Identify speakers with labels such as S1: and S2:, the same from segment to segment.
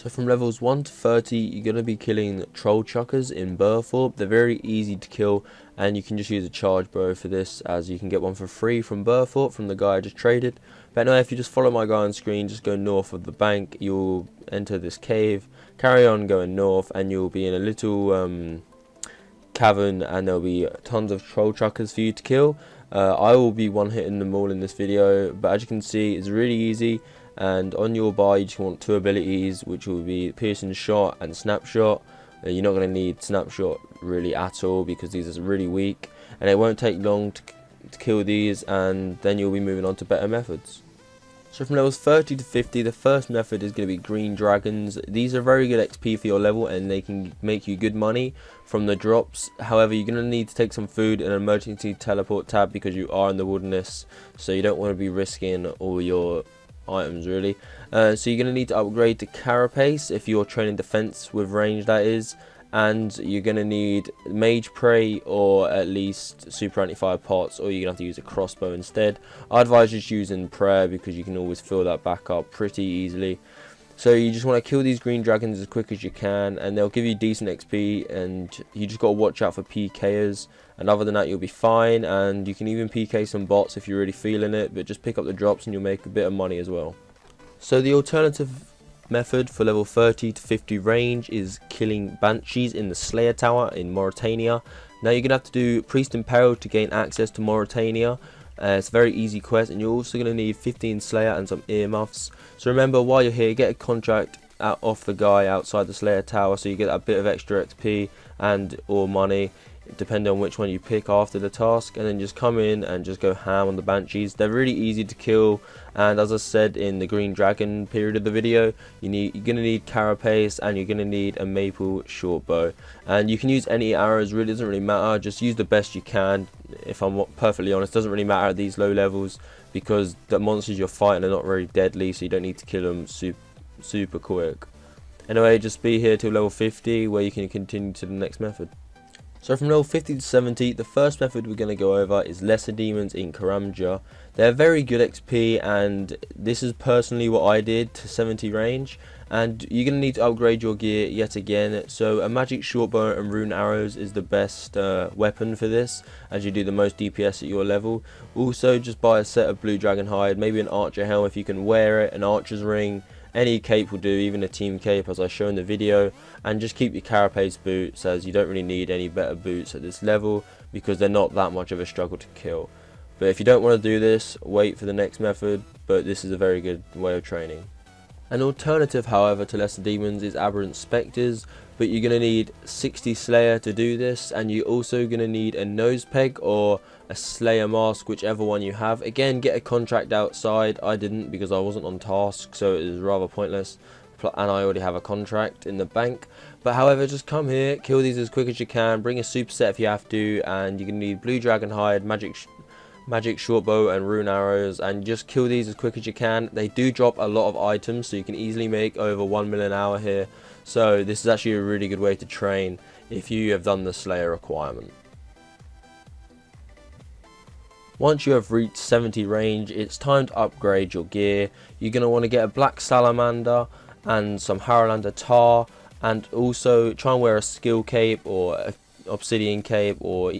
S1: So from levels 1 to 30, you're going to be killing troll chuckers in Burthorpe. They're very easy to kill, and you can just use a charge bow for this, as you can get one for free from Burthorpe from the guy I just traded. But anyway, if you just follow my guy on screen, just go north of the bank, you'll enter this cave, carry on going north, and you'll be in a little cavern, and there'll be tons of troll chuckers for you to kill. I will be one-hitting them all in this video, but as you can see, it's really easy. And on your bar, you just want two abilities, which will be piercing shot and snapshot. You're not going to need snapshot really at all, because these are really weak, and it won't take long to kill these, and then you'll be moving on to better methods. So from levels 30 to 50, the first method is going to be green dragons. These are very good XP for your level, and they can make you good money from the drops. However, you're going to need to take some food and an emergency teleport tab, because you are in the wilderness, so you don't want to be risking all your items really. So you're going to need to upgrade to carapace if you're training defense with range, that is, and you're going to need mage prey or at least super anti-fire pots, or you're going to have to use a crossbow instead. I advise just using prayer, because you can always fill that back up pretty easily. So you just want to kill these green dragons as quick as you can, and they'll give you decent XP, and you just got to watch out for PKers, and other than that you'll be fine. And you can even PK some bots if you're really feeling it, but just pick up the drops and you'll make a bit of money as well. So the alternative method for level 30 to 50 range is killing banshees in the Slayer Tower in Mauritania. Now you're going to have to do Priest in Peril to gain access to Mauritania. It's a very easy quest, and you're also going to need 15 Slayer and some earmuffs. So remember, while you're here, get a contract off the guy outside the Slayer Tower, so you get a bit of extra XP and or money, depending on which one you pick after the task. And then just come in and just go ham on the banshees. They're really easy to kill, and as I said in the green dragon period of the video, you're going to need carapace, and you're going to need a maple short bow. And you can use any arrows, really doesn't really matter, just use the best you can. If I'm perfectly honest, it doesn't really matter at these low levels, because the monsters you're fighting are not very deadly, so you don't need to kill them super quick. Anyway, just be here till level 50, where you can continue to the next method. So from level 50 to 70, the first method we're going to go over is Lesser Demons in Karamja. They're very good XP, and this is personally what I did to 70 range. And you're going to need to upgrade your gear yet again. So a magic shortbow and rune arrows is the best weapon for this, as you do the most DPS at your level. Also, just buy a set of blue dragon hide, maybe an archer helm if you can wear it, an archer's ring. Any cape will do, even a team cape as I show in the video, and just keep your carapace boots, as you don't really need any better boots at this level, because they're not that much of a struggle to kill. But if you don't want to do this, wait for the next method, but this is a very good way of training. An alternative, however, to Lesser Demons is Aberrant Spectres, but you're going to need 60 Slayer to do this, and you're also going to need a nose peg or a Slayer mask, whichever one you have. Again, get a contract outside. I didn't, because I wasn't on task, so it is rather pointless, and I already have a contract in the bank. But however, just come here, kill these as quick as you can, bring a superset if you have to, and you're going to need blue dragon hide, magic shortbow and rune arrows, and just kill these as quick as you can. They do drop a lot of items, so you can easily make over 1 million an hour here. So this is actually a really good way to train if you have done the Slayer requirement. Once you have reached 70 range, it's time to upgrade your gear. You're going to want to get a black salamander and some Haralander tar, and also try and wear a skill cape or a obsidian cape, or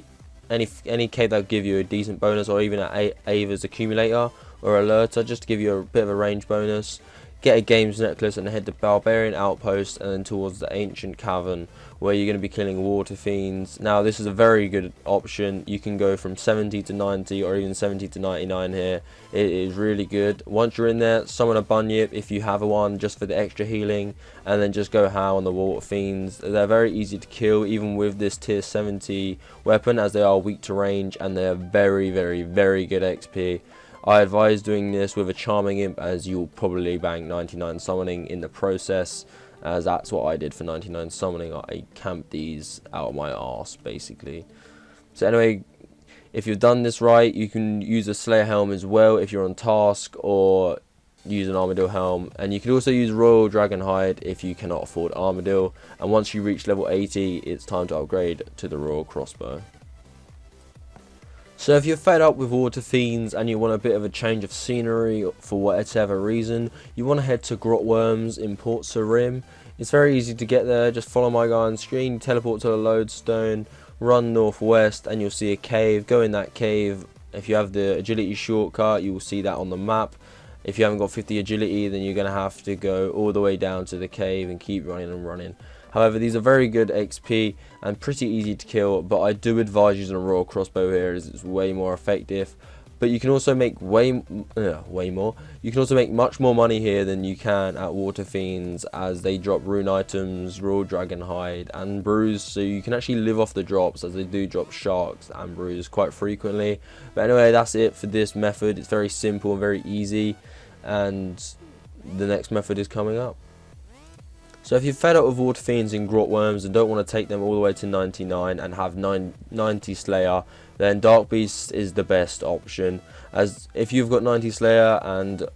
S1: any cape that will give you a decent bonus, or even an Ava's accumulator or alerter, just to give you a bit of a range bonus. Get a games necklace and head to Barbarian Outpost, and then towards the Ancient Cavern, where you're going to be killing water fiends. Now this is a very good option. You can go from 70 to 90 or even 70 to 99 here. It is really good. Once you're in there, summon a bunyip if you have one, just for the extra healing, and then just go ham on the water fiends. They're very easy to kill even with this tier 70 weapon, as they are weak to range, and they're very good XP. I advise doing this with a charming imp, as you'll probably bang 99 summoning in the process, as that's what I did for 99 summoning. I camped these out of my arse basically. So anyway, if you've done this right, you can use a Slayer helm as well if you're on task, or use an Armadillo helm, and you can also use Royal Dragon hide if you cannot afford Armadillo. And once you reach level 80, it's time to upgrade to the Royal Crossbow. So if you're fed up with water fiends and you want a bit of a change of scenery for whatever reason, you want to head to Grot Worms in Port Sarim. It's very easy to get there. Just follow my guy on screen, teleport to the lodestone, run northwest, and you'll see a cave. Go in that cave. If you have the agility shortcut, you will see that on the map. If you haven't got 50 agility, then you're going to have to go all the way down to the cave and keep running and running. However, these are very good XP and pretty easy to kill, but I do advise using a raw crossbow here as it's way more effective. But you can also make way more. You can also make much more money here than you can at Water Fiends, as they drop rune items, raw dragon hide, and brews. So you can actually live off the drops, as they do drop sharks and brews quite frequently. But anyway, that's it for this method. It's very simple and very easy, and the next method is coming up. So if you're fed up with Water Fiends and Grot Worms and don't want to take them all the way to 99 and have 90 Slayer, then Dark Beast is the best option. As if you've got 90 Slayer and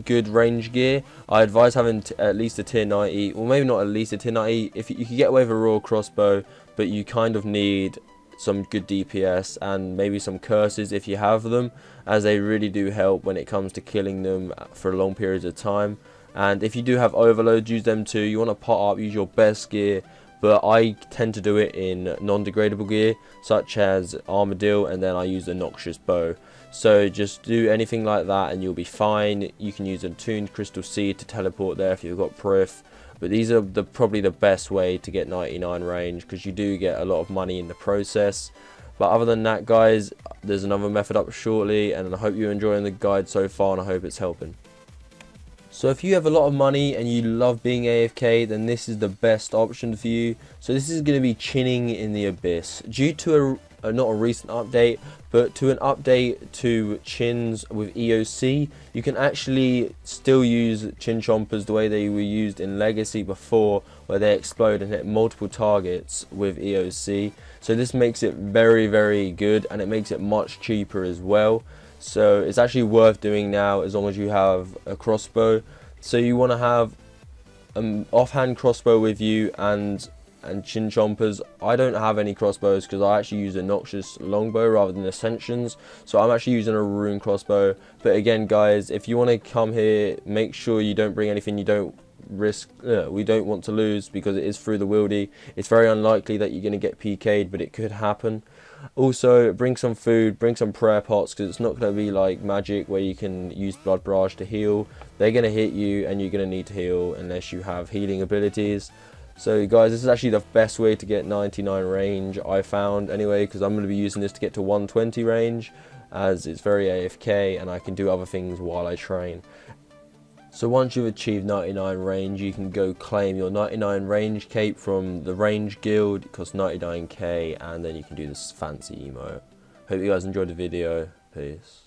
S1: good range gear, I advise having at least a tier 90, or maybe not at least a tier 90. If you can get away with a raw crossbow, but you kind of need some good DPS and maybe some curses if you have them, as they really do help when it comes to killing them for long periods of time. And if you do have overloads, use them too. You want to pot up, use your best gear, but I tend to do it in non-degradable gear, such as Armadillo, and then I use the Noxious Bow. So just do anything like that and you'll be fine. You can use a tuned crystal seed to teleport there if you've got Proof. But these are probably the best way to get 99 range, because you do get a lot of money in the process. But other than that, guys, there's another method up shortly, and I hope you're enjoying the guide so far, and I hope it's helping. So if you have a lot of money and you love being AFK, then this is the best option for you. So this is going to be Chinning in the Abyss. Due to not a recent update, but to an update to chins with EOC, you can actually still use chin chompers the way they were used in Legacy before, where they explode and hit multiple targets with EOC. So this makes it very, very good, and it makes it much cheaper as well. So it's actually worth doing now, as long as you have a crossbow. So you want to have an offhand crossbow with you and chin chompers. I don't have any crossbows because I actually use a Noxious longbow rather than Ascensions, so I'm actually using a rune crossbow. But again, guys, if you want to come here, make sure you don't bring anything you don't we don't want to lose, because it is through the wildy. It's very unlikely that you're going to get PK'd, but it could happen. Also, bring some food, bring some prayer pots, because it's not going to be like magic where you can use blood barrage to heal. They're going to hit you and you're going to need to heal unless you have healing abilities. So guys, this is actually the best way to get 99 range, I found anyway, because I'm going to be using this to get to 120 range, as it's very AFK and I can do other things while I train. So once you've achieved 99 range, you can go claim your 99 range cape from the range guild. It costs 99k, and then you can do this fancy emote. Hope you guys enjoyed the video. Peace.